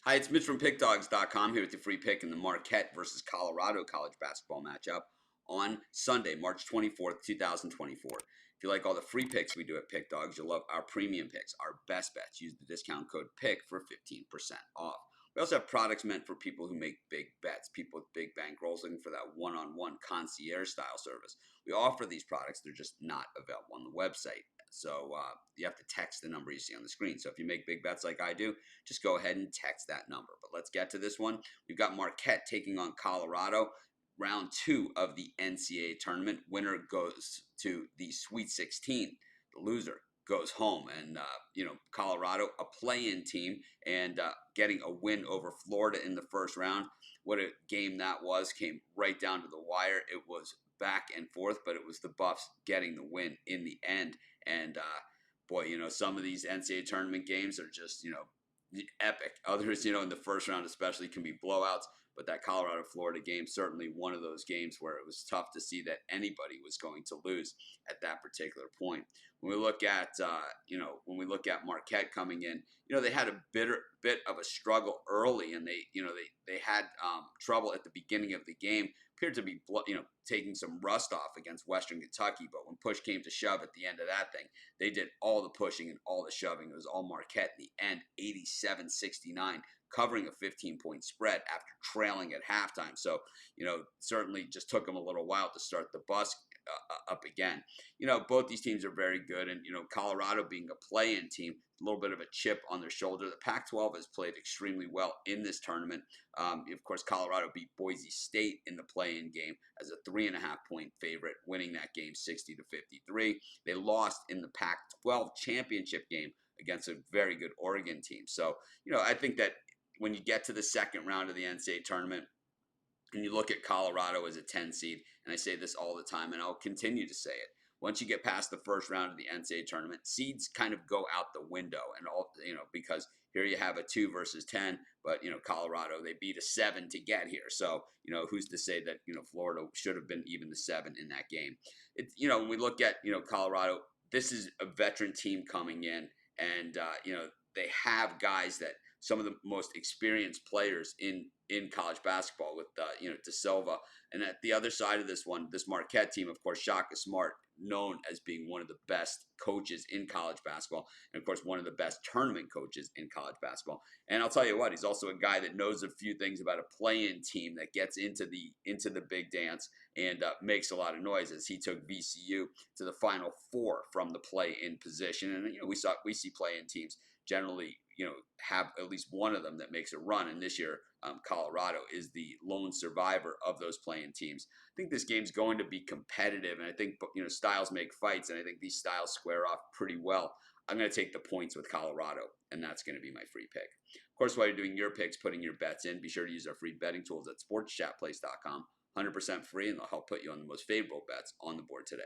Hi, it's Mitch from Pickdawgz.com here with your free pick in the Marquette versus Colorado college basketball matchup on Sunday, March 24th, 2024. If you like all the free picks we do at Pick Dawgz, you'll love our premium picks, our best bets. Use the discount code PICK for 15% off. We also have products meant for people who make big bets, people with big bankrolls looking for that one-on-one concierge style service. We offer these products, they're just not available on the website. So you have to text the number you see on the screen. So if you make big bets like I do, just go ahead and text that number. But let's get to this one. We've got Marquette taking on Colorado. Round 2 of the NCAA tournament. Winner goes to the Sweet 16. The loser goes home. And, Colorado, a play-in team, and getting a win over Florida in the first round. What a game that was. Came right down to the wire. It was back and forth, but it was the Buffs getting the win in the end. And, boy, some of these NCAA tournament games are just, epic. Others, in the first round especially can be blowouts. But that Colorado-Florida game, certainly one of those games where it was tough to see that anybody was going to lose at that particular point. When we look at, Marquette coming in, they had a bit of a struggle early, and they had trouble at the beginning of the game. Appeared to be, taking some rust off against Western Kentucky, but when push came to shove at the end of that thing, they did all the pushing and all the shoving. It was all Marquette in the end, 87-69. Covering a 15-point spread after trailing at halftime. So, certainly just took them a little while to start the bus up again. Both these teams are very good. And, Colorado being a play-in team, a little bit of a chip on their shoulder. The Pac-12 has played extremely well in this tournament. Of course, Colorado beat Boise State in the play-in game as a 3.5-point favorite, winning that game 60-53. They lost in the Pac-12 championship game against a very good Oregon team. So, I think that when you get to the second round of the NCAA tournament and you look at Colorado as a 10 seed, and I say this all the time and I'll continue to say it, once you get past the first round of the NCAA tournament, seeds kind of go out the window, and all, because here you have a 2 versus 10, but, Colorado, they beat a 7 to get here. So, who's to say that, Florida should have been even the 7 in that game. It's, when we look at, Colorado, this is a veteran team coming in, and, they have guys that some of the most experienced players in college basketball with, De Silva. And at the other side of this one, this Marquette team, of course, Shaka Smart, known as being one of the best coaches in college basketball. And, of course, one of the best tournament coaches in college basketball. And I'll tell you what, he's also a guy that knows a few things about a play-in team that gets into the big dance and makes a lot of noise, as he took VCU to the Final Four from the play-in position. And, we see play-in teams generally, have at least one of them that makes a run. And this year, Colorado is the lone survivor of those play-in teams. I think this game's going to be competitive, and I think, styles make fights, and I think these styles square off pretty well. I'm going to take the points with Colorado, and that's going to be my free pick. Of course, while you're doing your picks, putting your bets in, be sure to use our free betting tools at sportschatplace.com. 100% free, and they'll help put you on the most favorable bets on the board today.